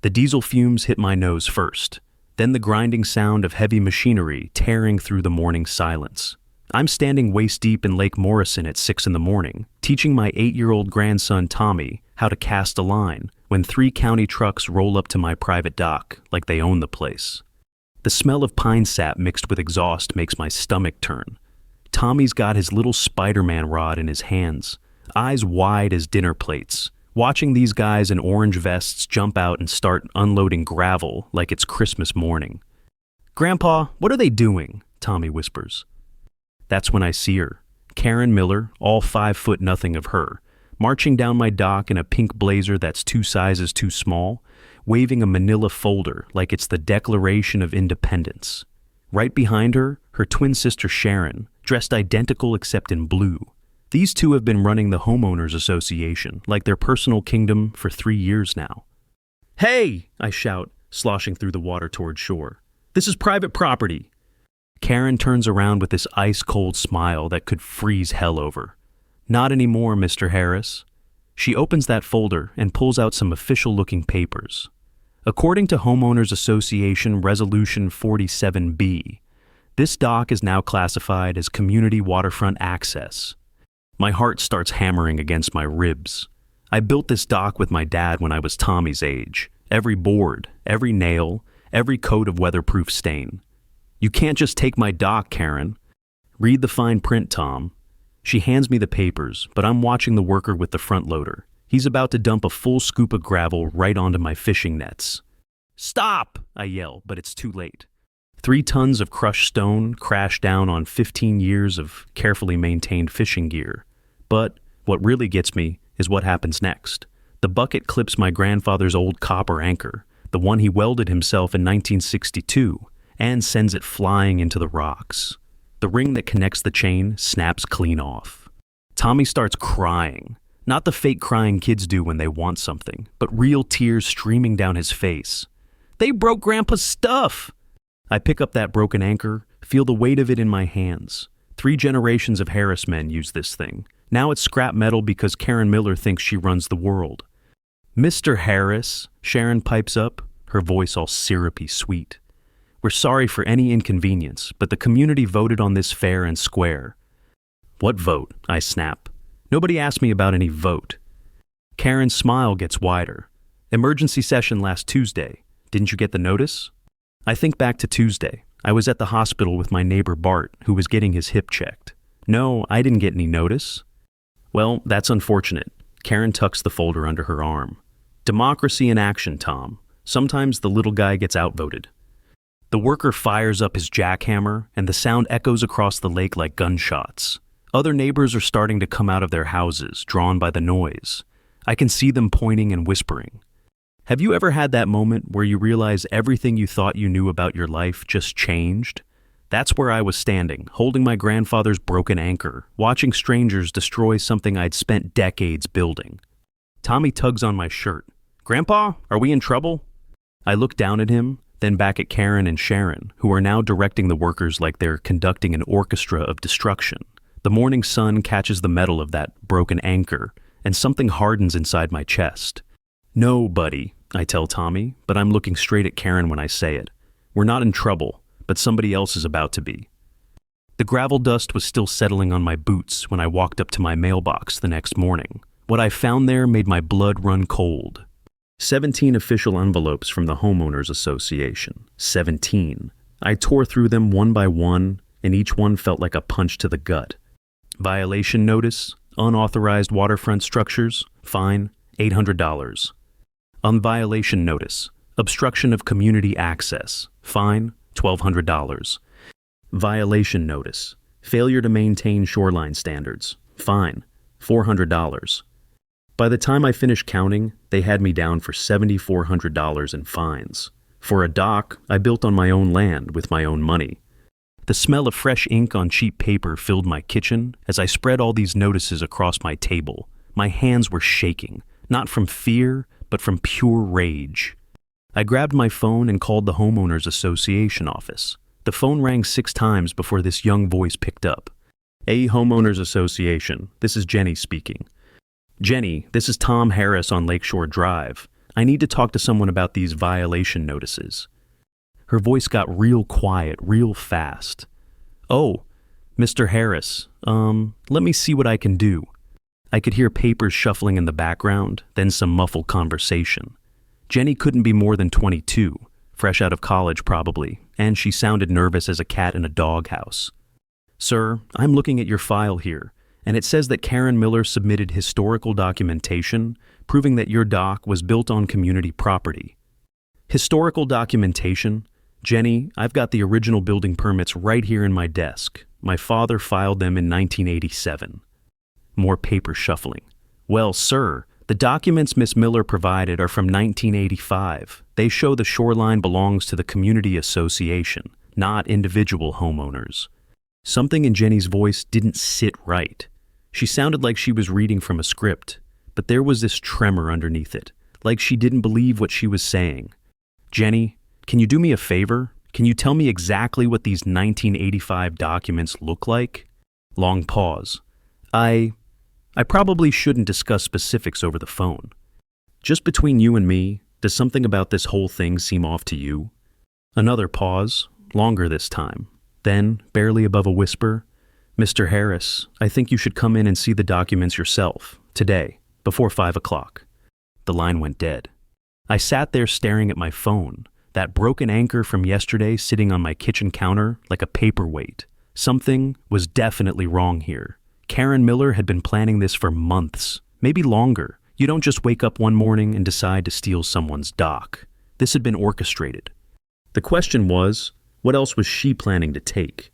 The diesel fumes hit my nose first, then the grinding sound of heavy machinery tearing through the morning silence. I'm standing waist-deep in Lake Morrison at 6 in the morning, teaching my 8-year-old grandson Tommy how to cast a line, when 3 county trucks roll up to my private dock like they own the place. The smell of pine sap mixed with exhaust makes my stomach turn. Tommy's got his little Spider-Man rod in his hands, eyes wide as dinner plates, watching these guys in orange vests jump out and start unloading gravel like it's Christmas morning. "Grandpa, what are they doing?" Tommy whispers. That's when I see her, Karen Miller, all 5 foot nothing of her, marching down my dock in a pink blazer that's 2 sizes too small, waving a manila folder like it's the Declaration of Independence. Right behind her, her twin sister Sharon, dressed identical except in blue. These two have been running the homeowners association like their personal kingdom for 3 years now. "Hey!" I shout, sloshing through the water toward shore. "This is private property." Karen turns around with this ice-cold smile that could freeze hell over. "Not anymore, Mr. Harris." She opens that folder and pulls out some official-looking papers. According to Homeowners Association Resolution 47B, this dock is now classified as community waterfront access. My heart starts hammering against my ribs. I built this dock with my dad when I was Tommy's age. Every board, every nail, every coat of weatherproof stain. "You can't just take my dock, Karen." "Read the fine print, Tom." She hands me the papers, but I'm watching the worker with the front loader. He's about to dump a full scoop of gravel right onto my fishing nets. "Stop!" I yell, but it's too late. 3 tons of crushed stone crash down on 15 years of carefully maintained fishing gear. But what really gets me is what happens next. The bucket clips my grandfather's old copper anchor, the one he welded himself in 1962, and sends it flying into the rocks. The ring that connects the chain snaps clean off. Tommy starts crying. Not the fake crying kids do when they want something, but real tears streaming down his face. "They broke Grandpa's stuff!" I pick up that broken anchor, feel the weight of it in my hands. 3 generations of Harris men use this thing. Now it's scrap metal because Karen Miller thinks she runs the world. "Mr. Harris," Sharon pipes up, her voice all syrupy sweet. "We're sorry for any inconvenience, but the community voted on this fair and square." "What vote?" I snap. "Nobody asked me about any vote." Karen's smile gets wider. "Emergency session last Tuesday. Didn't you get the notice?" I think back to Tuesday. I was at the hospital with my neighbor Bart, who was getting his hip checked. "No, I didn't get any notice." "Well, that's unfortunate." Karen tucks the folder under her arm. "Democracy in action, Tom. Sometimes the little guy gets outvoted." The worker fires up his jackhammer, and the sound echoes across the lake like gunshots. Other neighbors are starting to come out of their houses, drawn by the noise. I can see them pointing and whispering. Have you ever had that moment where you realize everything you thought you knew about your life just changed? That's where I was standing, holding my grandfather's broken anchor, watching strangers destroy something I'd spent decades building. Tommy tugs on my shirt. "Grandpa, are we in trouble?" I look down at him, then back at Karen and Sharon, who are now directing the workers like they're conducting an orchestra of destruction. The morning sun catches the metal of that broken anchor, and something hardens inside my chest. "No, buddy," I tell Tommy, but I'm looking straight at Karen when I say it. "We're not in trouble, but somebody else is about to be." The gravel dust was still settling on my boots when I walked up to my mailbox the next morning. What I found there made my blood run cold. 17 official envelopes from the Homeowners Association. 17. I tore through them one by one, and each one felt like a punch to the gut. Violation notice, unauthorized waterfront structures, fine, $800. Violation notice, obstruction of community access, fine, $1,200. Violation notice, failure to maintain shoreline standards, fine, $400. By the time I finished counting, they had me down for $7,400 in fines. For a dock I built on my own land with my own money. The smell of fresh ink on cheap paper filled my kitchen as I spread all these notices across my table. My hands were shaking, not from fear, but from pure rage. I grabbed my phone and called the Homeowners Association office. The phone rang 6 times before this young voice picked up. "Hey, Homeowners Association, this is Jenny speaking." "Jenny, this is Tom Harris on Lakeshore Drive. I need to talk to someone about these violation notices." Her voice got real quiet, real fast. "Oh, Mr. Harris, let me see what I can do." I could hear papers shuffling in the background, then some muffled conversation. Jenny couldn't be more than 22, fresh out of college probably, and she sounded nervous as a cat in a doghouse. "Sir, I'm looking at your file here, and it says that Karen Miller submitted historical documentation proving that your dock was built on community property." "Historical documentation? Jenny, I've got the original building permits right here in my desk. My father filed them in 1987. More paper shuffling. "Well, sir, the documents Miss Miller provided are from 1985. They show the shoreline belongs to the community association, not individual homeowners." Something in Jenny's voice didn't sit right. She sounded like she was reading from a script, but there was this tremor underneath it, like she didn't believe what she was saying. "Jenny, can you do me a favor? Can you tell me exactly what these 1985 documents look like?" Long pause. I probably shouldn't discuss specifics over the phone. "Just between you and me, does something about this whole thing seem off to you?" Another pause, longer this time. Then, barely above a whisper, "Mr. Harris, I think you should come in and see the documents yourself, today, before 5 o'clock. The line went dead. I sat there staring at my phone, that broken anchor from yesterday sitting on my kitchen counter like a paperweight. Something was definitely wrong here. Karen Miller had been planning this for months, maybe longer. You don't just wake up one morning and decide to steal someone's dock. This had been orchestrated. The question was, what else was she planning to take?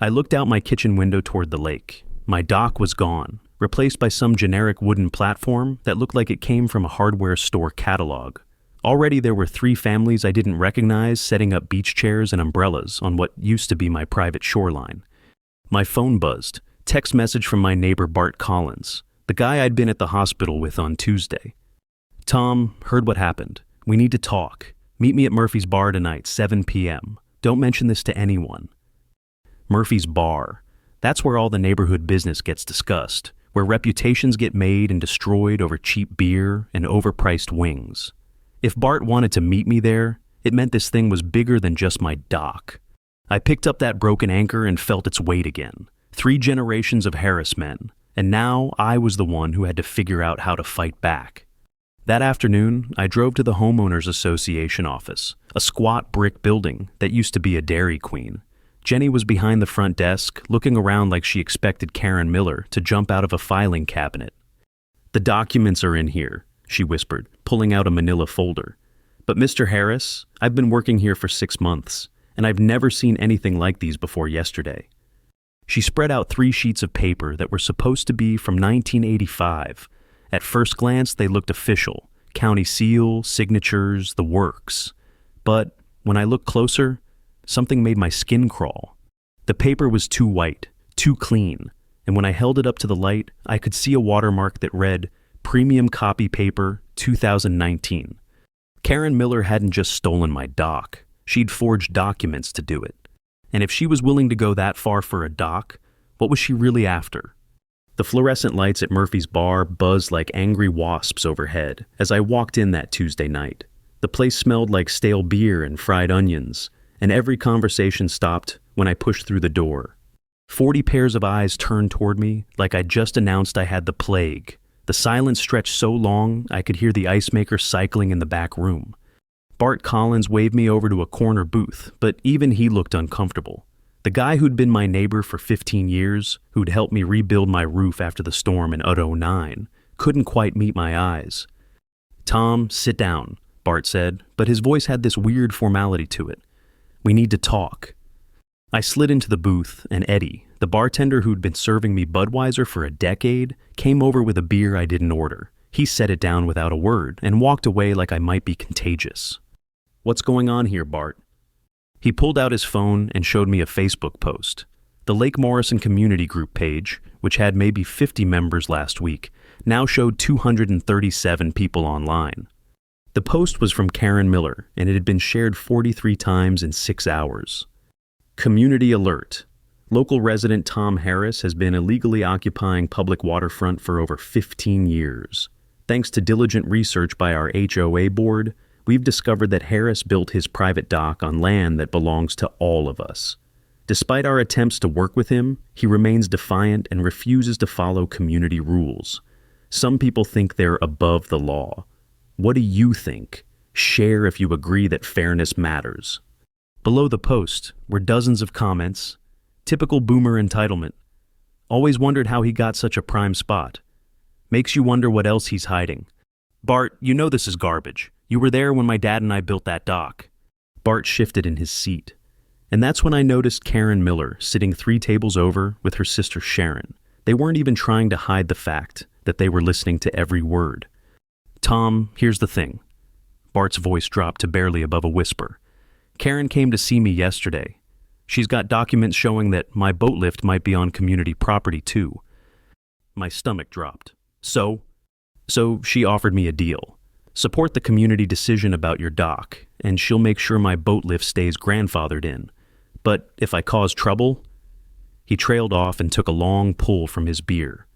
I looked out my kitchen window toward the lake. My dock was gone, replaced by some generic wooden platform that looked like it came from a hardware store catalog. Already there were 3 families I didn't recognize setting up beach chairs and umbrellas on what used to be my private shoreline. My phone buzzed. Text message from my neighbor Bart Collins, the guy I'd been at the hospital with on Tuesday. "Tom, heard what happened. We need to talk. Meet me at Murphy's Bar tonight, 7 p.m. Don't mention this to anyone." Murphy's Bar. That's where all the neighborhood business gets discussed, where reputations get made and destroyed over cheap beer and overpriced wings. If Bart wanted to meet me there, it meant this thing was bigger than just my dock. I picked up that broken anchor and felt its weight again. 3 generations of Harris men, and now I was the one who had to figure out how to fight back. That afternoon, I drove to the Homeowners Association office, a squat brick building that used to be a Dairy Queen. Jenny was behind the front desk, looking around like she expected Karen Miller to jump out of a filing cabinet. "The documents are in here," she whispered, pulling out a manila folder. "But Mr. Harris, I've been working here for 6 months, and I've never seen anything like these before yesterday." She spread out 3 sheets of paper that were supposed to be from 1985. At first glance, they looked official. County seal, signatures, the works. But when I looked closer, something made my skin crawl. The paper was too white, too clean, and when I held it up to the light, I could see a watermark that read, "Premium Copy Paper, 2019. Karen Miller hadn't just stolen my dock. She'd forged documents to do it. And if she was willing to go that far for a dock, what was she really after? The fluorescent lights at Murphy's Bar buzzed like angry wasps overhead as I walked in that Tuesday night. The place smelled like stale beer and fried onions, and every conversation stopped when I pushed through the door. 40 pairs of eyes turned toward me like I'd just announced I had the plague. The silence stretched so long I could hear the ice maker cycling in the back room. Bart Collins waved me over to a corner booth, but even he looked uncomfortable. The guy who'd been my neighbor for 15 years, who'd helped me rebuild my roof after the storm in 2009, couldn't quite meet my eyes. "Tom, sit down," Bart said, but his voice had this weird formality to it. "We need to talk." I slid into the booth, and Eddie, the bartender who'd been serving me Budweiser for a decade, came over with a beer I didn't order. He set it down without a word and walked away like I might be contagious. "What's going on here, Bart?" He pulled out his phone and showed me a Facebook post. The Lake Morrison Community Group page, which had maybe 50 members last week, now showed 237 people online. The post was from Karen Miller, and it had been shared 43 times in 6 hours. Community alert. Local resident Tom Harris has been illegally occupying public waterfront for over 15 years. Thanks to diligent research by our HOA board, we've discovered that Harris built his private dock on land that belongs to all of us. Despite our attempts to work with him, he remains defiant and refuses to follow community rules. Some people think they're above the law. What do you think? Share if you agree that fairness matters. Below the post were dozens of comments. Typical boomer entitlement. Always wondered how he got such a prime spot. Makes you wonder what else he's hiding. Bart, you know this is garbage. You were there when my dad and I built that dock. Bart shifted in his seat. And that's when I noticed Karen Miller sitting 3 tables over with her sister Sharon. They weren't even trying to hide the fact that they were listening to every word. Tom, here's the thing. Bart's voice dropped to barely above a whisper. Karen came to see me yesterday. She's got documents showing that my boat lift might be on community property too. My stomach dropped. So she offered me a deal. Support the community decision about your dock, and she'll make sure my boat lift stays grandfathered in. But if I cause trouble... He trailed off and took a long pull from his beer.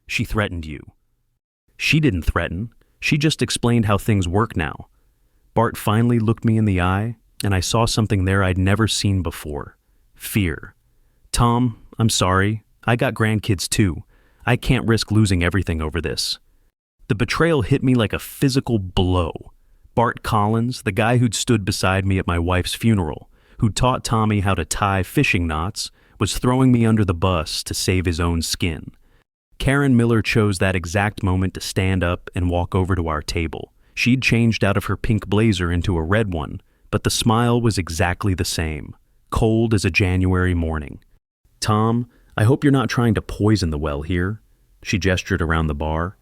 She threatened you. She didn't threaten. She just explained how things work now. Bart finally looked me in the eye, and I saw something there I'd never seen before. Fear. Tom, I'm sorry. I got grandkids too. I can't risk losing everything over this. The betrayal hit me like a physical blow. Bart Collins, the guy who'd stood beside me at my wife's funeral, who taught Tommy how to tie fishing knots, was throwing me under the bus to save his own skin. Karen Miller chose that exact moment to stand up and walk over to our table. She'd changed out of her pink blazer into a red one, but the smile was exactly the same, cold as a January morning. Tom, I hope you're not trying to poison the well here. She gestured around the bar.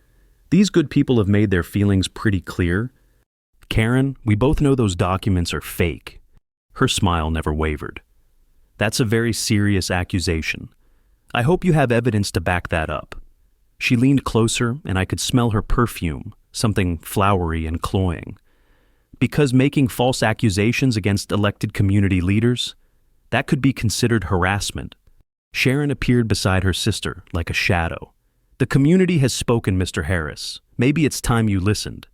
These good people have made their feelings pretty clear. Karen, we both know those documents are fake. Her smile never wavered. That's a very serious accusation. I hope you have evidence to back that up. She leaned closer, and I could smell her perfume, something flowery and cloying. Because making false accusations against elected community leaders, that could be considered harassment. Sharon appeared beside her sister like a shadow. The community has spoken, Mr. Harris. Maybe it's time you listened.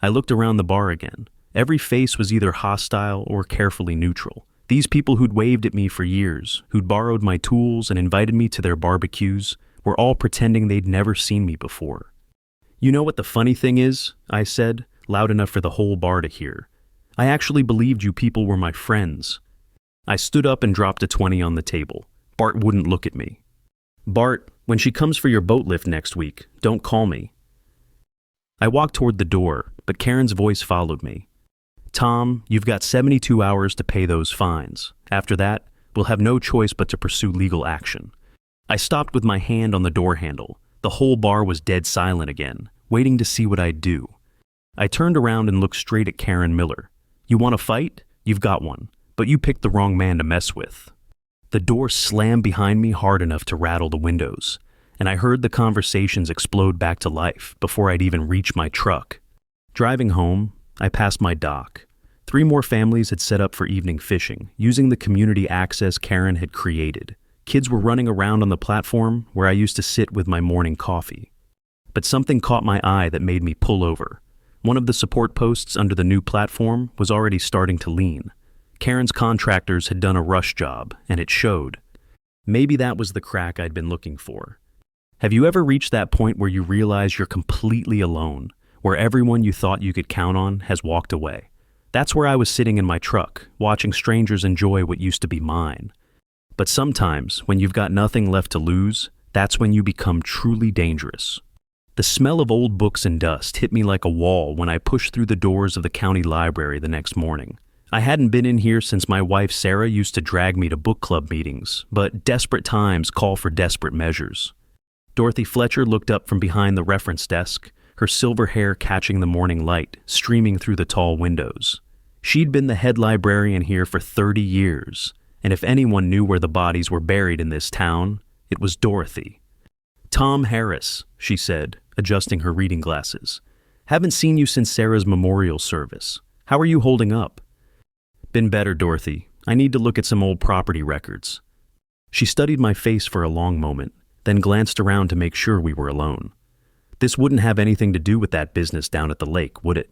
I looked around the bar again. Every face was either hostile or carefully neutral. These people who'd waved at me for years, who'd borrowed my tools and invited me to their barbecues, were all pretending they'd never seen me before. You know what the funny thing is? I said, loud enough for the whole bar to hear. I actually believed you people were my friends. I stood up and dropped a 20 on the table. Bart wouldn't look at me. Bart, when she comes for your boat lift next week, don't call me. I walked toward the door, but Karen's voice followed me. Tom, you've got 72 hours to pay those fines. After that, we'll have no choice but to pursue legal action. I stopped with my hand on the door handle. The whole bar was dead silent again, waiting to see what I'd do. I turned around and looked straight at Karen Miller. You want to fight? You've got one, but you picked the wrong man to mess with. The door slammed behind me hard enough to rattle the windows, and I heard the conversations explode back to life before I'd even reached my truck. Driving home, I passed my dock. 3 more families had set up for evening fishing, using the community access Karen had created. Kids were running around on the platform where I used to sit with my morning coffee. But something caught my eye that made me pull over. One of the support posts under the new platform was already starting to lean. Karen's contractors had done a rush job, and it showed. Maybe that was the crack I'd been looking for. Have you ever reached that point where you realize you're completely alone, where everyone you thought you could count on has walked away? That's where I was sitting in my truck, watching strangers enjoy what used to be mine. But sometimes, when you've got nothing left to lose, that's when you become truly dangerous. The smell of old books and dust hit me like a wall when I pushed through the doors of the county library the next morning. I hadn't been in here since my wife Sarah used to drag me to book club meetings, but desperate times call for desperate measures. Dorothy Fletcher looked up from behind the reference desk, her silver hair catching the morning light, streaming through the tall windows. She'd been the head librarian here for 30 years, and if anyone knew where the bodies were buried in this town, it was Dorothy. Tom Harris, she said, adjusting her reading glasses. Haven't seen you since Sarah's memorial service. How are you holding up? Been better, Dorothy. I need to look at some old property records. She studied my face for a long moment, then glanced around to make sure we were alone. This wouldn't have anything to do with that business down at the lake, would it?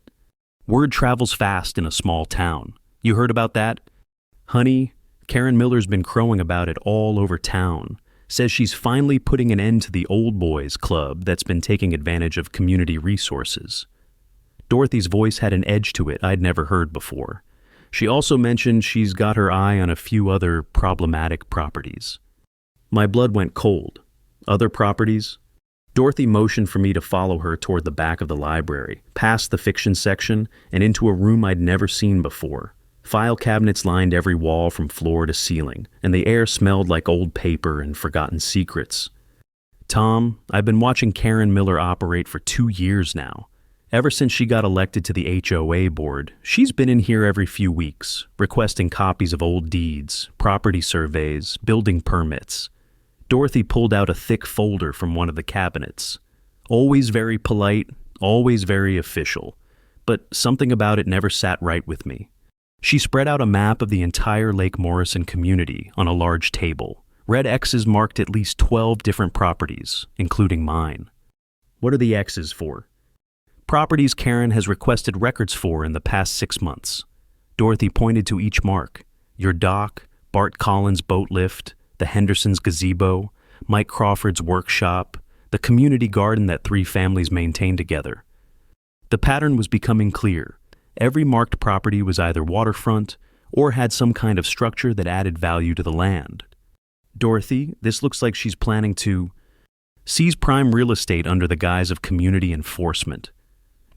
Word travels fast in a small town. You heard about that? Honey, Karen Miller's been crowing about it all over town. Says she's finally putting an end to the old boys club that's been taking advantage of community resources. Dorothy's voice had an edge to it I'd never heard before. She also mentioned she's got her eye on a few other problematic properties. My blood went cold. Other properties? Dorothy motioned for me to follow her toward the back of the library, past the fiction section, and into a room I'd never seen before. File cabinets lined every wall from floor to ceiling, and the air smelled like old paper and forgotten secrets. Tom, I've been watching Karen Miller operate for 2 years now. Ever since she got elected to the HOA board, she's been in here every few weeks, requesting copies of old deeds, property surveys, building permits. Dorothy pulled out a thick folder from one of the cabinets. Always very polite, always very official, but something about it never sat right with me. She spread out a map of the entire Lake Morrison community on a large table. Red X's marked at least 12 different properties, including mine. What are the X's for? Properties Karen has requested records for in the past 6 months. Dorothy pointed to each mark. Your dock, Bart Collins' boat lift, the Hendersons' gazebo, Mike Crawford's workshop, the community garden that 3 families maintain together. The pattern was becoming clear. Every marked property was either waterfront or had some kind of structure that added value to the land. Dorothy, this looks like she's planning to seize prime real estate under the guise of community enforcement.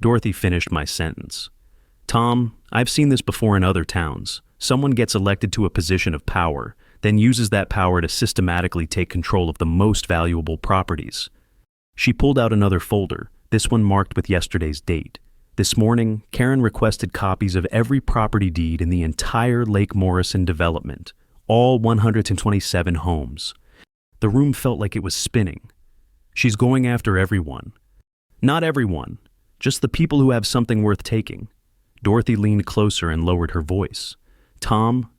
Dorothy finished my sentence. Tom, I've seen this before in other towns. Someone gets elected to a position of power, then uses that power to systematically take control of the most valuable properties. She pulled out another folder, this one marked with yesterday's date. This morning, Karen requested copies of every property deed in the entire Lake Morrison development, all 127 homes. The room felt like it was spinning. She's going after everyone. Not everyone, just the people who have something worth taking. Dorothy leaned closer and lowered her voice. Tom,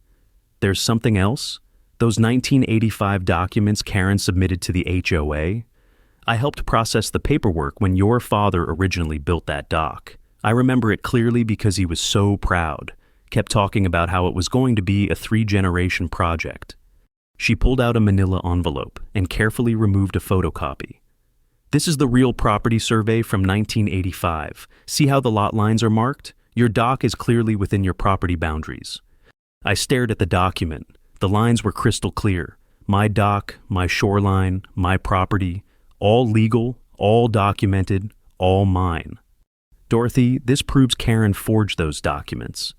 there's something else? Those 1985 documents Karen submitted to the HOA? I helped process the paperwork when your father originally built that dock. I remember it clearly because he was so proud, kept talking about how it was going to be a 3-generation project. She pulled out a manila envelope and carefully removed a photocopy. This is the real property survey from 1985. See how the lot lines are marked? Your dock is clearly within your property boundaries. I stared at the document. The lines were crystal clear. My dock, my shoreline, my property, all legal, all documented, all mine. Dorothy, this proves Karen forged those documents.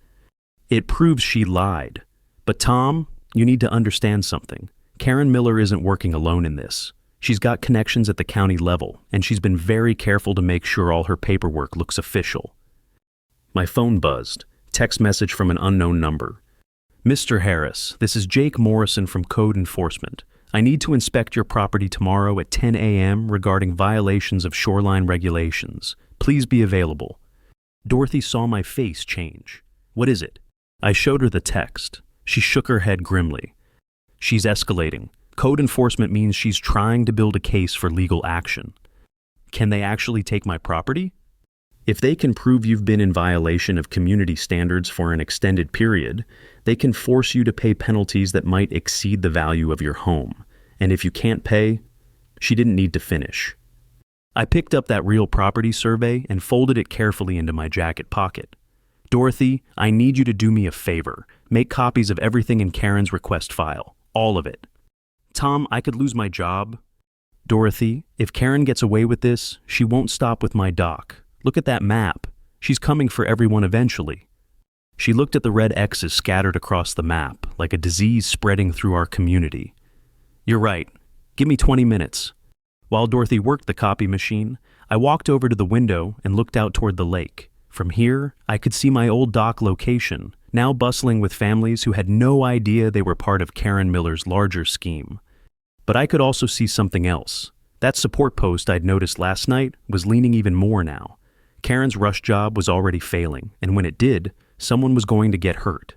It proves she lied. But Tom, you need to understand something. Karen Miller isn't working alone in this. She's got connections at the county level, and she's been very careful to make sure all her paperwork looks official. My phone buzzed. Text message from an unknown number. Mr. Harris, this is Jake Morrison from Code Enforcement. I need to inspect your property tomorrow at 10 a.m. regarding violations of shoreline regulations. Please be available. Dorothy saw my face change. What is it? I showed her the text. She shook her head grimly. She's escalating. Code enforcement means she's trying to build a case for legal action. Can they actually take my property? If they can prove you've been in violation of community standards for an extended period, they can force you to pay penalties that might exceed the value of your home. And if you can't pay, she didn't need to finish. I picked up that real property survey and folded it carefully into my jacket pocket. Dorothy, I need you to do me a favor. Make copies of everything in Karen's request file. All of it. Tom, I could lose my job. Dorothy, if Karen gets away with this, she won't stop with my dock. Look at that map. She's coming for everyone eventually. She looked at the red X's scattered across the map, like a disease spreading through our community. You're right. Give me 20 minutes. While Dorothy worked the copy machine, I walked over to the window and looked out toward the lake. From here, I could see my old dock location, now bustling with families who had no idea they were part of Karen Miller's larger scheme. But I could also see something else. That support post I'd noticed last night was leaning even more now. Karen's rush job was already failing, and when it did, someone was going to get hurt.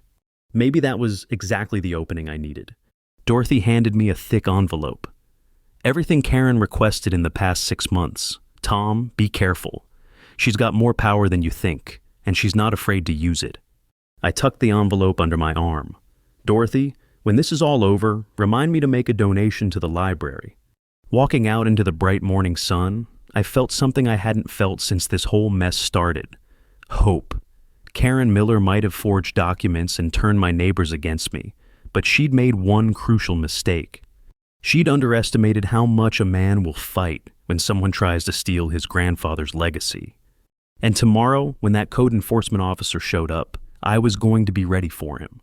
Maybe that was exactly the opening I needed. Dorothy handed me a thick envelope. Everything Karen requested in the past 6 months. Tom, be careful. She's got more power than you think, and she's not afraid to use it. I tucked the envelope under my arm. Dorothy, when this is all over, remind me to make a donation to the library. Walking out into the bright morning sun, I felt something I hadn't felt since this whole mess started. Hope. Karen Miller might have forged documents and turned my neighbors against me, but she'd made one crucial mistake. She'd underestimated how much a man will fight when someone tries to steal his grandfather's legacy. And tomorrow, when that code enforcement officer showed up, I was going to be ready for him.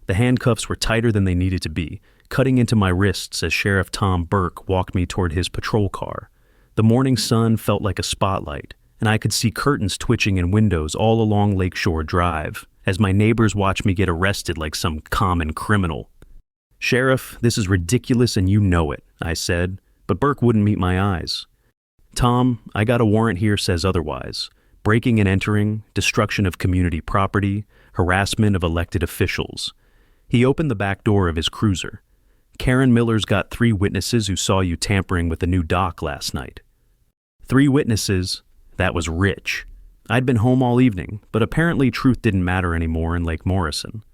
The handcuffs were tighter than they needed to be, cutting into my wrists as Sheriff Tom Burke walked me toward his patrol car. The morning sun felt like a spotlight, and I could see curtains twitching in windows all along Lakeshore Drive as my neighbors watched me get arrested like some common criminal. "Sheriff, this is ridiculous and you know it," I said, but Burke wouldn't meet my eyes. "Tom, I got a warrant here says otherwise. Breaking and entering, destruction of community property, harassment of elected officials." He opened the back door of his cruiser. "Karen Miller's got 3 witnesses who saw you tampering with the new dock last night." 3 witnesses? That was rich. I'd been home all evening, but apparently truth didn't matter anymore in Lake Morrison.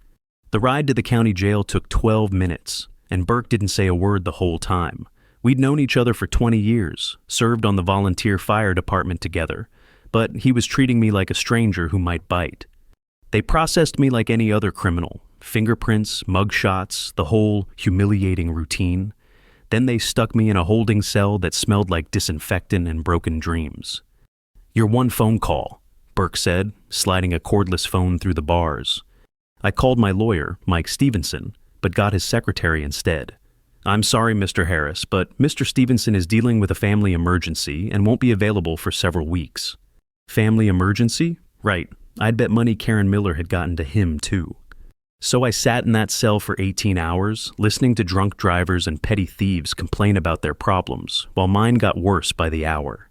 The ride to the county jail took 12 minutes, and Burke didn't say a word the whole time. We'd known each other for 20 years, served on the volunteer fire department together, but he was treating me like a stranger who might bite. They processed me like any other criminal. Fingerprints, mugshots, the whole humiliating routine. Then they stuck me in a holding cell that smelled like disinfectant and broken dreams. "Your one phone call," Burke said, sliding a cordless phone through the bars. I called my lawyer, Mike Stevenson, but got his secretary instead. "I'm sorry, Mr. Harris, but Mr. Stevenson is dealing with a family emergency and won't be available for several weeks." Family emergency? Right. I'd bet money Karen Miller had gotten to him, too. So I sat in that cell for 18 hours, listening to drunk drivers and petty thieves complain about their problems, while mine got worse by the hour.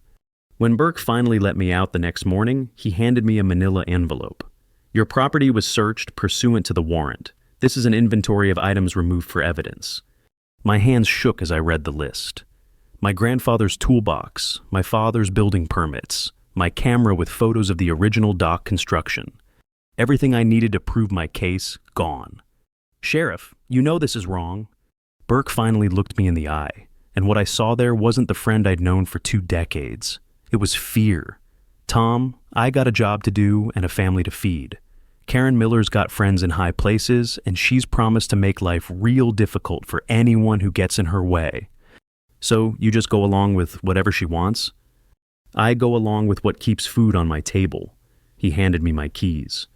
When Burke finally let me out the next morning, he handed me a manila envelope. "Your property was searched pursuant to the warrant. This is an inventory of items removed for evidence." My hands shook as I read the list. My grandfather's toolbox, my father's building permits, my camera with photos of the original dock construction. Everything I needed to prove my case, gone. "Sheriff, you know this is wrong." Burke finally looked me in the eye, and what I saw there wasn't the friend I'd known for 2 decades. It was fear. "Tom, I got a job to do and a family to feed. Karen Miller's got friends in high places, and she's promised to make life real difficult for anyone who gets in her way. So you just go along with whatever she wants?" "I go along with what keeps food on my table." He handed me my keys.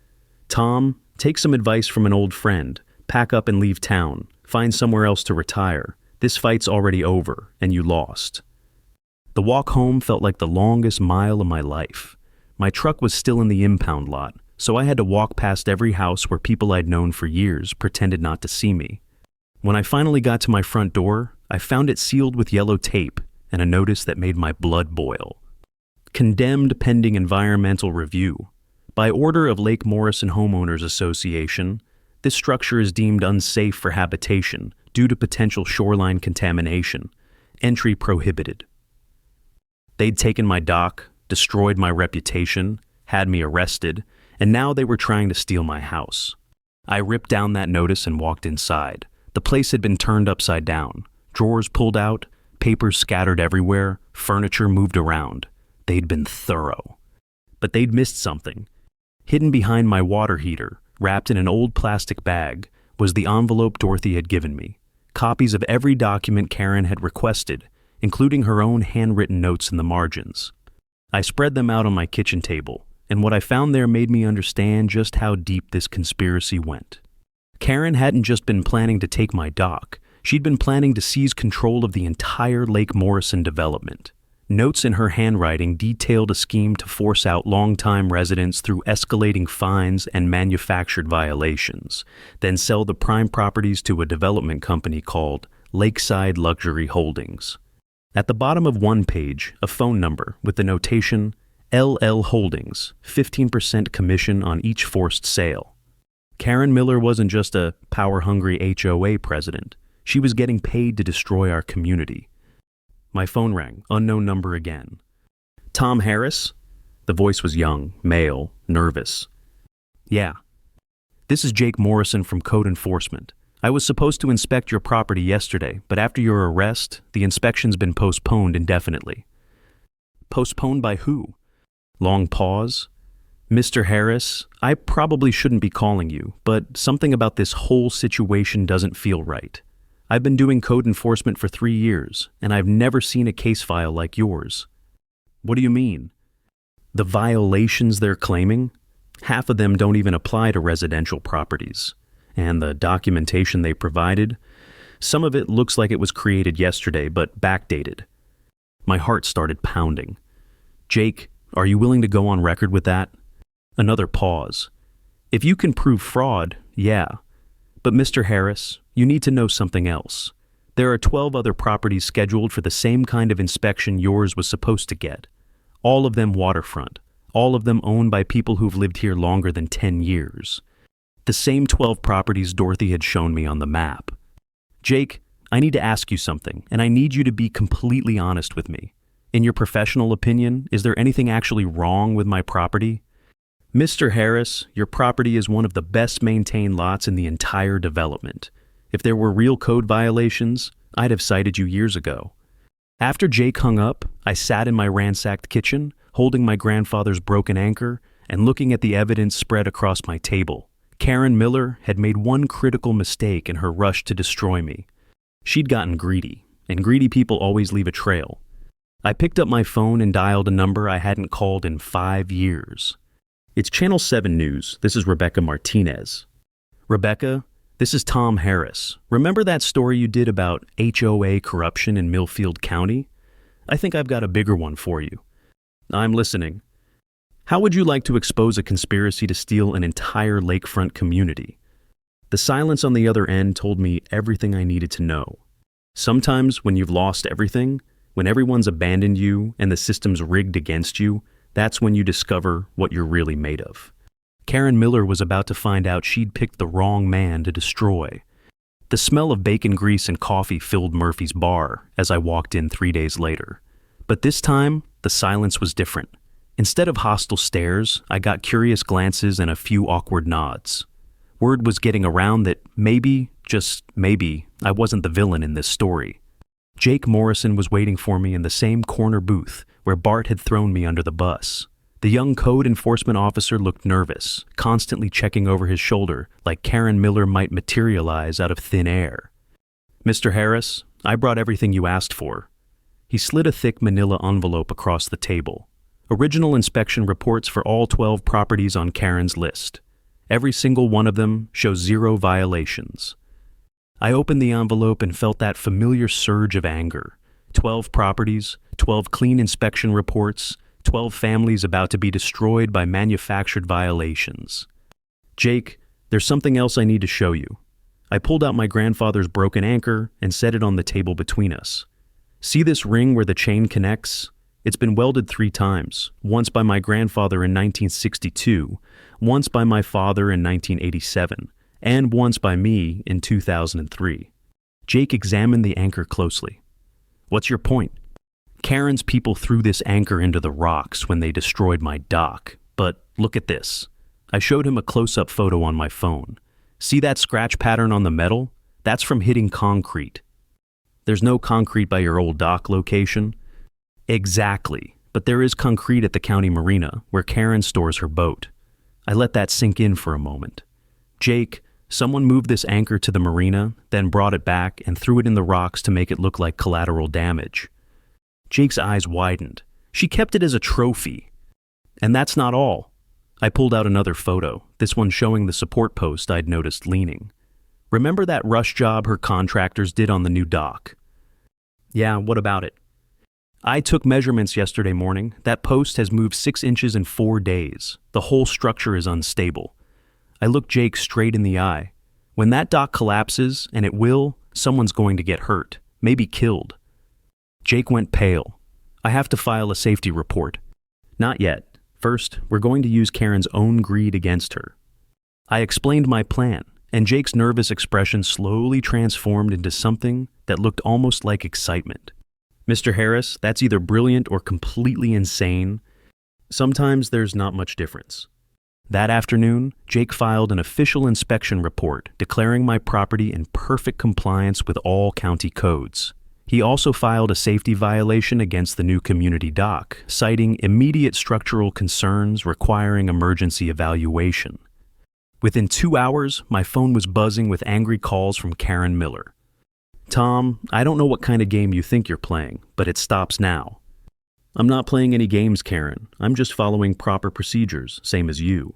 "Tom, take some advice from an old friend. Pack up and leave town. Find somewhere else to retire. This fight's already over, and you lost." The walk home felt like the longest mile of my life. My truck was still in the impound lot, so I had to walk past every house where people I'd known for years pretended not to see me. When I finally got to my front door, I found it sealed with yellow tape and a notice that made my blood boil. "Condemned pending environmental review. By order of Lake Morrison Homeowners Association, this structure is deemed unsafe for habitation due to potential shoreline contamination. Entry prohibited." They'd taken my dock, destroyed my reputation, had me arrested, and now they were trying to steal my house. I ripped down that notice and walked inside. The place had been turned upside down. Drawers pulled out, papers scattered everywhere, furniture moved around. They'd been thorough. But they'd missed something. Hidden behind my water heater, wrapped in an old plastic bag, was the envelope Dorothy had given me. Copies of every document Karen had requested, including her own handwritten notes in the margins. I spread them out on my kitchen table, and what I found there made me understand just how deep this conspiracy went. Karen hadn't just been planning to take my dock, she'd been planning to seize control of the entire Lake Morrison development. Notes in her handwriting detailed a scheme to force out longtime residents through escalating fines and manufactured violations, then sell the prime properties to a development company called Lakeside Luxury Holdings. At the bottom of one page, a phone number with the notation, LL Holdings, 15% commission on each forced sale. Karen Miller wasn't just a power-hungry HOA president. She was getting paid to destroy our community. My phone rang, unknown number again. Tom Harris? The voice was young, male, nervous. Yeah. This is Jake Morrison from Code Enforcement. I was supposed to inspect your property yesterday, but after your arrest, the inspection's been postponed indefinitely. Postponed by who? Long pause. Mr. Harris, I probably shouldn't be calling you, but something about this whole situation doesn't feel right. I've been doing code enforcement for 3 years, and I've never seen a case file like yours. What do you mean? The violations they're claiming? Half of them don't even apply to residential properties. And the documentation they provided? Some of it looks like it was created yesterday, but backdated. My heart started pounding. Jake, are you willing to go on record with that? Another pause. If you can prove fraud, yeah. But Mr. Harris, you need to know something else. There are 12 other properties scheduled for the same kind of inspection yours was supposed to get. All of them waterfront. All of them owned by people who've lived here longer than 10 years. The same 12 properties Dorothy had shown me on the map. Jake, I need to ask you something, and I need you to be completely honest with me. In your professional opinion, is there anything actually wrong with my property? Mr. Harris, your property is one of the best maintained lots in the entire development. If there were real code violations, I'd have cited you years ago. After Jake hung up, I sat in my ransacked kitchen, holding my grandfather's broken anchor and looking at the evidence spread across my table. Karen Miller had made one critical mistake in her rush to destroy me. She'd gotten greedy, and greedy people always leave a trail. I picked up my phone and dialed a number I hadn't called in 5 years. It's Channel 7 News. This is Rebecca Martinez. Rebecca, this is Tom Harris. Remember that story you did about HOA corruption in Millfield County? I think I've got a bigger one for you. I'm listening. How would you like to expose a conspiracy to steal an entire lakefront community? The silence on the other end told me everything I needed to know. Sometimes when you've lost everything, when everyone's abandoned you and the system's rigged against you, that's when you discover what you're really made of. Karen Miller was about to find out she'd picked the wrong man to destroy. The smell of bacon grease and coffee filled Murphy's bar as I walked in 3 days later. But this time, the silence was different. Instead of hostile stares, I got curious glances and a few awkward nods. Word was getting around that maybe, just maybe, I wasn't the villain in this story. Jake Morrison was waiting for me in the same corner booth where Bart had thrown me under the bus. The young code enforcement officer looked nervous, constantly checking over his shoulder like Karen Miller might materialize out of thin air. Mr. Harris, I brought everything you asked for. He slid a thick manila envelope across the table. Original inspection reports for all 12 properties on Karen's list. Every single one of them shows 0 violations. I opened the envelope and felt that familiar surge of anger. 12 properties, 12 clean inspection reports, 12 families about to be destroyed by manufactured violations. Jake, there's something else I need to show you. I pulled out my grandfather's broken anchor and set it on the table between us. See this ring where the chain connects? It's been welded 3 times, once by my grandfather in 1962, once by my father in 1987, and once by me in 2003. Jake examined the anchor closely. What's your point? Karen's people threw this anchor into the rocks when they destroyed my dock, but look at this. I showed him a close-up photo on my phone. See that scratch pattern on the metal? That's from hitting concrete. There's no concrete by your old dock location. Exactly, but there is concrete at the county marina where Karen stores her boat. I let that sink in for a moment. Jake, someone moved this anchor to the marina, then brought it back and threw it in the rocks to make it look like collateral damage. Jake's eyes widened. She kept it as a trophy. And that's not all. I pulled out another photo, this one showing the support post I'd noticed leaning. Remember that rush job her contractors did on the new dock? Yeah, what about it? I took measurements yesterday morning. That post has moved 6 inches in 4 days. The whole structure is unstable. I looked Jake straight in the eye. When that dock collapses, and it will, someone's going to get hurt, maybe killed. Jake went pale. I have to file a safety report. Not yet. First, we're going to use Karen's own greed against her. I explained my plan, and Jake's nervous expression slowly transformed into something that looked almost like excitement. Mr. Harris, that's either brilliant or completely insane. Sometimes there's not much difference. That afternoon, Jake filed an official inspection report declaring my property in perfect compliance with all county codes. He also filed a safety violation against the new community dock, citing immediate structural concerns requiring emergency evaluation. Within 2 hours, my phone was buzzing with angry calls from Karen Miller. "Tom, I don't know what kind of game you think you're playing, but it stops now." "I'm not playing any games, Karen. I'm just following proper procedures, same as you.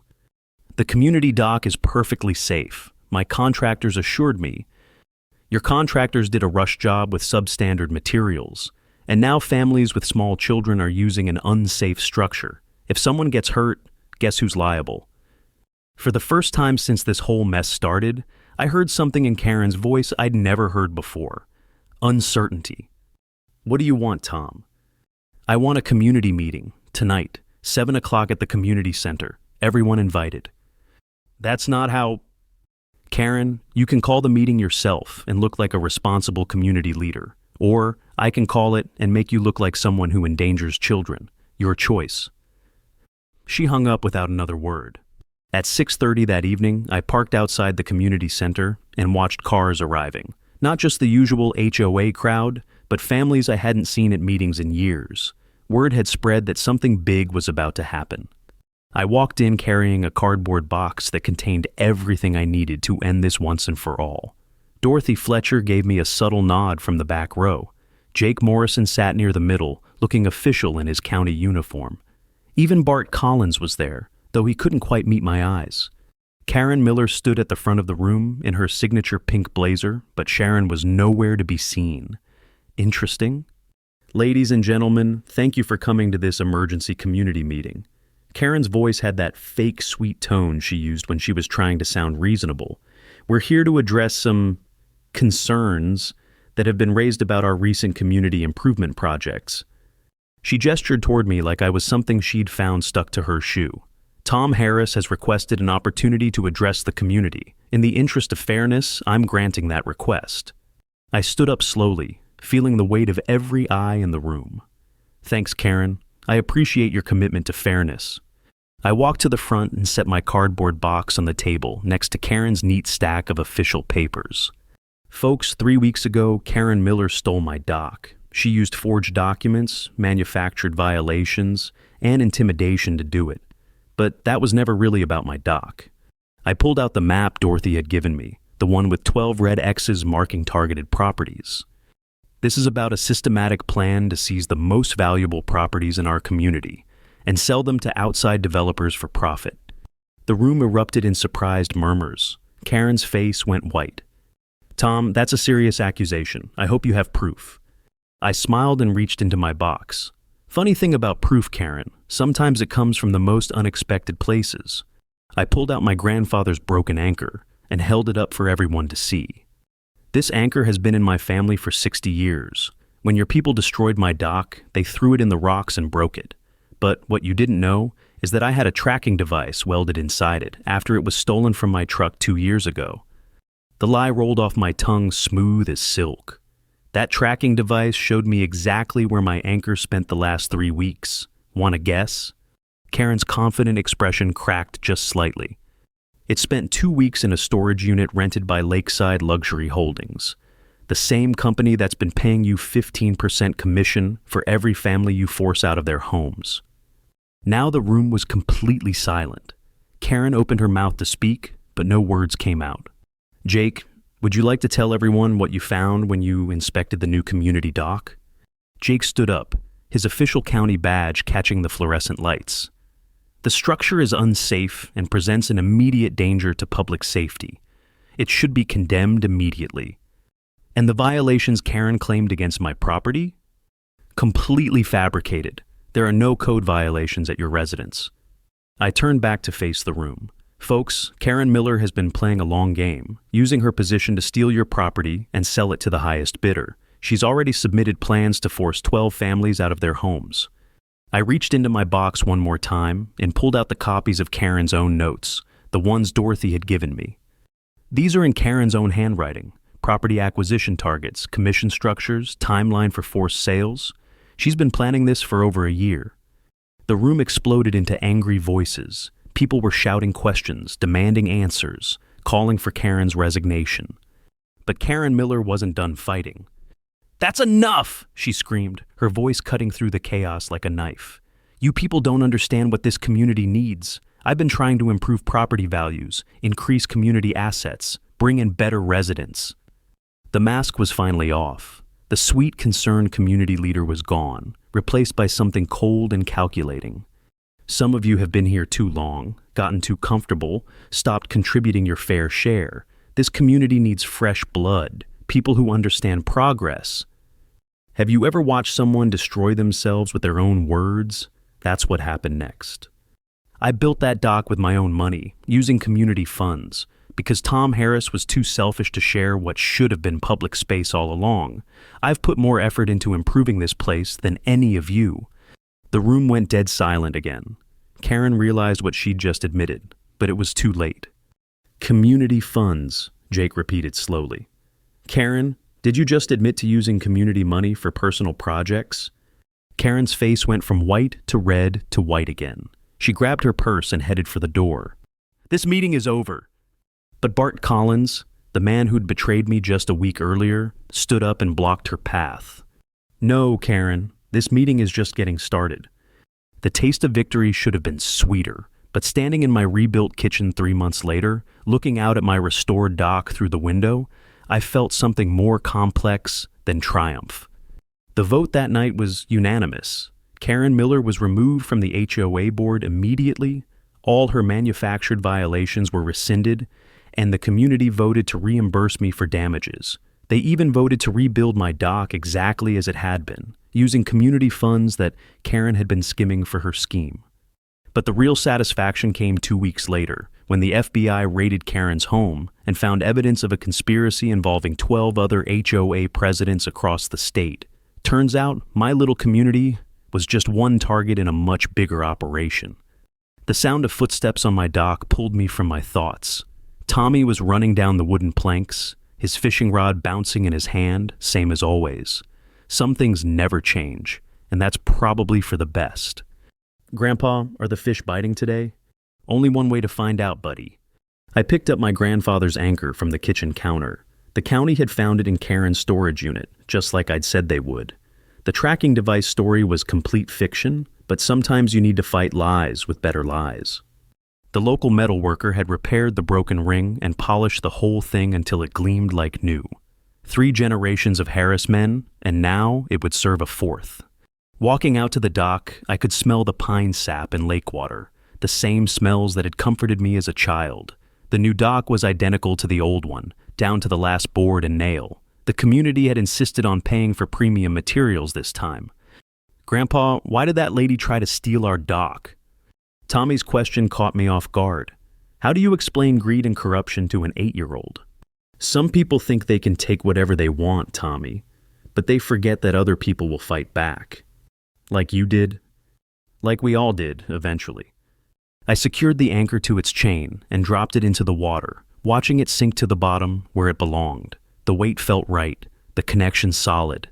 The community dock is perfectly safe. My contractors assured me. Your contractors did a rush job with substandard materials, and now families with small children are using an unsafe structure. If someone gets hurt, guess who's liable?" For the first time since this whole mess started, I heard something in Karen's voice I'd never heard before. Uncertainty. "What do you want, Tom?" "I want a community meeting, tonight, 7 o'clock at the community center. Everyone invited." "That's not how—" "Karen, you can call the meeting yourself and look like a responsible community leader. Or I can call it and make you look like someone who endangers children. Your choice." She hung up without another word. At 6:30 that evening, I parked outside the community center and watched cars arriving. Not just the usual HOA crowd, but families I hadn't seen at meetings in years. Word had spread that something big was about to happen. I walked in carrying a cardboard box that contained everything I needed to end this once and for all. Dorothy Fletcher gave me a subtle nod from the back row. Jake Morrison sat near the middle, looking official in his county uniform. Even Bart Collins was there, though he couldn't quite meet my eyes. Karen Miller stood at the front of the room in her signature pink blazer, but Sharon was nowhere to be seen. Interesting. "Ladies and gentlemen, thank you for coming to this emergency community meeting." Karen's voice had that fake sweet tone she used when she was trying to sound reasonable. "We're here to address some concerns that have been raised about our recent community improvement projects." She gestured toward me like I was something she'd found stuck to her shoe. "Tom Harris has requested an opportunity to address the community. In the interest of fairness, I'm granting that request." I stood up slowly, feeling the weight of every eye in the room. "Thanks, Karen. I appreciate your commitment to fairness." I walked to the front and set my cardboard box on the table next to Karen's neat stack of official papers. "Folks, 3 weeks ago, Karen Miller stole my dock. She used forged documents, manufactured violations, and intimidation to do it. But that was never really about my dock." I pulled out the map Dorothy had given me, the one with 12 red X's marking targeted properties. "This is about a systematic plan to seize the most valuable properties in our community and sell them to outside developers for profit." The room erupted in surprised murmurs. Karen's face went white. "Tom, that's a serious accusation. I hope you have proof." I smiled and reached into my box. "Funny thing about proof, Karen, sometimes it comes from the most unexpected places." I pulled out my grandfather's broken anchor and held it up for everyone to see. "This anchor has been in my family for 60 years. When your people destroyed my dock, they threw it in the rocks and broke it. But what you didn't know is that I had a tracking device welded inside it after it was stolen from my truck 2 years ago." The lie rolled off my tongue smooth as silk. "That tracking device showed me exactly where my anchor spent the last 3 weeks. Want to guess?" Karen's confident expression cracked just slightly. "It spent 2 weeks in a storage unit rented by Lakeside Luxury Holdings, the same company that's been paying you 15% commission for every family you force out of their homes." Now the room was completely silent. Karen opened her mouth to speak, but no words came out. "Jake, would you like to tell everyone what you found when you inspected the new community dock?" Jake stood up, his official county badge catching the fluorescent lights. "The structure is unsafe and presents an immediate danger to public safety. It should be condemned immediately." "And the violations Karen claimed against my property?" "Completely fabricated. There are no code violations at your residence." I turned back to face the room. "Folks, Karen Miller has been playing a long game, using her position to steal your property and sell it to the highest bidder. She's already submitted plans to force 12 families out of their homes." I reached into my box one more time and pulled out the copies of Karen's own notes, the ones Dorothy had given me. "These are in Karen's own handwriting, property acquisition targets, commission structures, timeline for forced sales. She's been planning this for over a year. The room exploded into angry voices. People were shouting questions, demanding answers, calling for Karen's resignation. But Karen Miller wasn't done fighting. "That's enough!" she screamed, her voice cutting through the chaos like a knife. "You people don't understand what this community needs. I've been trying to improve property values, increase community assets, bring in better residents." The mask was finally off. The sweet, concerned community leader was gone, replaced by something cold and calculating. "Some of you have been here too long, gotten too comfortable, stopped contributing your fair share. This community needs fresh blood, people who understand progress." Have you ever watched someone destroy themselves with their own words? That's what happened next. I built that dock with my own money, using community funds, because Tom Harris was too selfish to share what should have been public space all along. I've put more effort into improving this place than any of you. The room went dead silent again. Karen realized what she'd just admitted, but it was too late. "Community funds," Jake repeated slowly. "Karen, did you just admit to using community money for personal projects?" Karen's face went from white to red to white again. She grabbed her purse and headed for the door. "This meeting is over." But Bart Collins, the man who'd betrayed me just a week earlier, stood up and blocked her path. "No, Karen, this meeting is just getting started." The taste of victory should have been sweeter, but standing in my rebuilt kitchen 3 months later, looking out at my restored dock through the window, I felt something more complex than triumph. The vote that night was unanimous. Karen Miller was removed from the HOA board immediately, all her manufactured violations were rescinded, and the community voted to reimburse me for damages. They even voted to rebuild my dock exactly as it had been, using community funds that Karen had been skimming for her scheme. But the real satisfaction came 2 weeks later, when the FBI raided Karen's home and found evidence of a conspiracy involving 12 other HOA presidents across the state. Turns out, my little community was just one target in a much bigger operation. The sound of footsteps on my dock pulled me from my thoughts. Tommy was running down the wooden planks, his fishing rod bouncing in his hand, same as always. Some things never change, and that's probably for the best. "Grandpa, are the fish biting today?" "Only one way to find out, buddy." I picked up my grandfather's anchor from the kitchen counter. The county had found it in Karen's storage unit, just like I'd said they would. The tracking device story was complete fiction, but sometimes you need to fight lies with better lies. The local metal worker had repaired the broken ring and polished the whole thing until it gleamed like new. 3 generations of Harris men, and now it would serve a 4th. Walking out to the dock, I could smell the pine sap and lake water, the same smells that had comforted me as a child. The new dock was identical to the old one, down to the last board and nail. The community had insisted on paying for premium materials this time. "Grandpa, why did that lady try to steal our dock?" Tommy's question caught me off guard. How do you explain greed and corruption to an 8-year-old? "Some people think they can take whatever they want, Tommy, but they forget that other people will fight back." "Like you did?" "Like we all did, eventually." I secured the anchor to its chain and dropped it into the water, watching it sink to the bottom where it belonged. The weight felt right, the connection solid.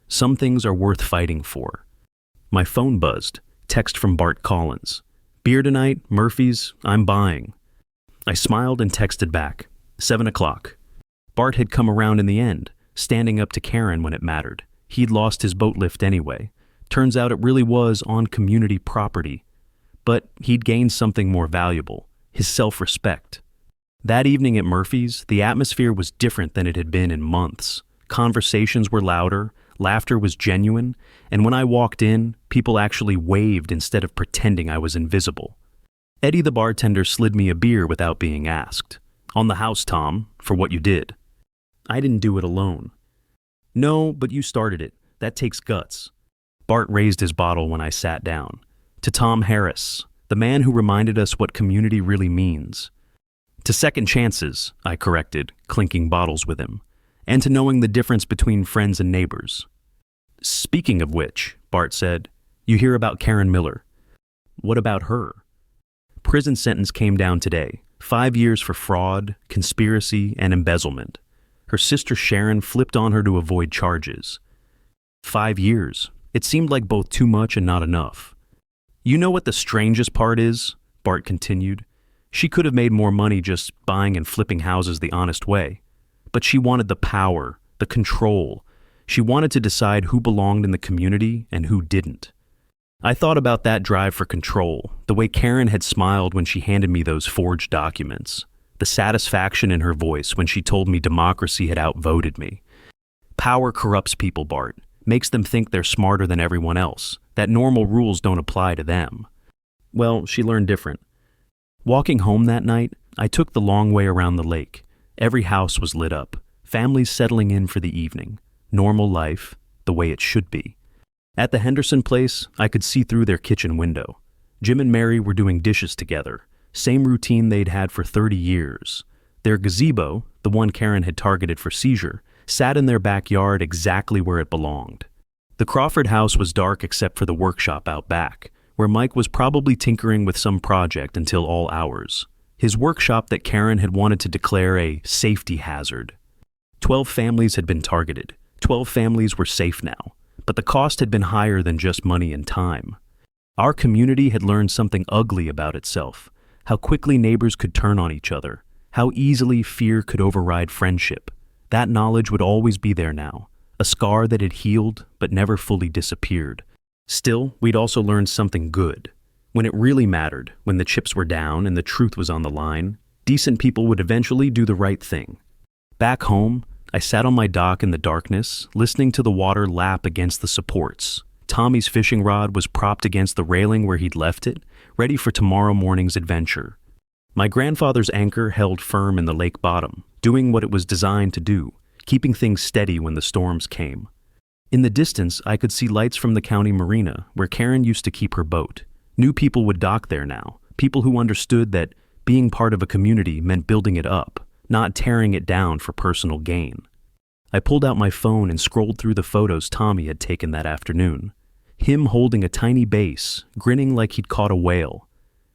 Some things are worth fighting for. My phone buzzed, text from Bart Collins. "Beer tonight, Murphy's, I'm buying." I smiled and texted back, 7 o'clock. Bart had come around in the end, standing up to Karen when it mattered. He'd lost his boat lift anyway. Turns out it really was on community property. But he'd gained something more valuable, his self-respect. That evening at Murphy's, the atmosphere was different than it had been in months. Conversations were louder, laughter was genuine, and when I walked in, people actually waved instead of pretending I was invisible. Eddie the bartender slid me a beer without being asked. "On the house, Tom, for what you did." "I didn't do it alone." "No, but you started it. That takes guts." Bart raised his bottle when I sat down. "To Tom Harris, the man who reminded us what community really means." "To second chances," I corrected, clinking bottles with him. "And to knowing the difference between friends and neighbors." "Speaking of which," Bart said, "you hear about Karen Miller." "What about her?" "Prison sentence came down today. 5 years for fraud, conspiracy, and embezzlement. Her sister Sharon flipped on her to avoid charges. 5 years. It seemed like both too much and not enough. You know what the strangest part is? Bart continued. She could have made more money just buying and flipping houses the honest way. But she wanted the power, the control. She wanted to decide who belonged in the community and who didn't. I thought about that drive for control, the way Karen had smiled when she handed me those forged documents, the satisfaction in her voice when she told me democracy had outvoted me. Power corrupts people, Bart, makes them think they're smarter than everyone else, that normal rules don't apply to them. Well, she learned different. Walking home that night, I took the long way around the lake. Every house was lit up, families settling in for the evening, normal life, the way it should be. At the Henderson place, I could see through their kitchen window. Jim and Mary were doing dishes together, same routine they'd had for 30 years. Their gazebo, the one Karen had targeted for seizure, sat in their backyard exactly where it belonged. The Crawford house was dark except for the workshop out back, where Mike was probably tinkering with some project until all hours. His workshop that Karen had wanted to declare a safety hazard. 12 families had been targeted. 12 families were safe now. But the cost had been higher than just money and time. Our community had learned something ugly about itself, how quickly neighbors could turn on each other, how easily fear could override friendship. That knowledge would always be there now, a scar that had healed but never fully disappeared. Still, we'd also learned something good. When it really mattered, when the chips were down and the truth was on the line, decent people would eventually do the right thing. Back home, I sat on my dock in the darkness, listening to the water lap against the supports. Tommy's fishing rod was propped against the railing where he'd left it, ready for tomorrow morning's adventure. My grandfather's anchor held firm in the lake bottom, doing what it was designed to do, keeping things steady when the storms came. In the distance, I could see lights from the county marina, where Karen used to keep her boat. New people would dock there now, people who understood that being part of a community meant building it up, not tearing it down for personal gain. I pulled out my phone and scrolled through the photos Tommy had taken that afternoon. Him holding a tiny bass, grinning like he'd caught a whale.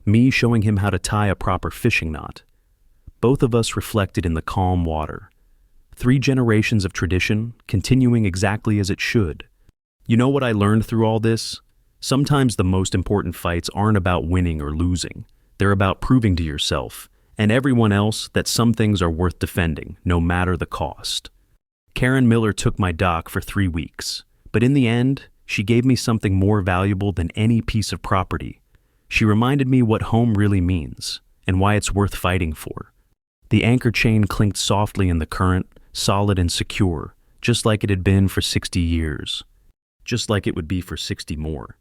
Me showing him how to tie a proper fishing knot. Both of us reflected in the calm water. 3 generations of tradition, continuing exactly as it should. You know what I learned through all this? Sometimes the most important fights aren't about winning or losing. They're about proving to yourself and everyone else that some things are worth defending, no matter the cost. Karen Miller took my dock for 3 weeks, but in the end, she gave me something more valuable than any piece of property. She reminded me what home really means, and why it's worth fighting for. The anchor chain clinked softly in the current, solid and secure, just like it had been for 60 years. Just like it would be for 60 more.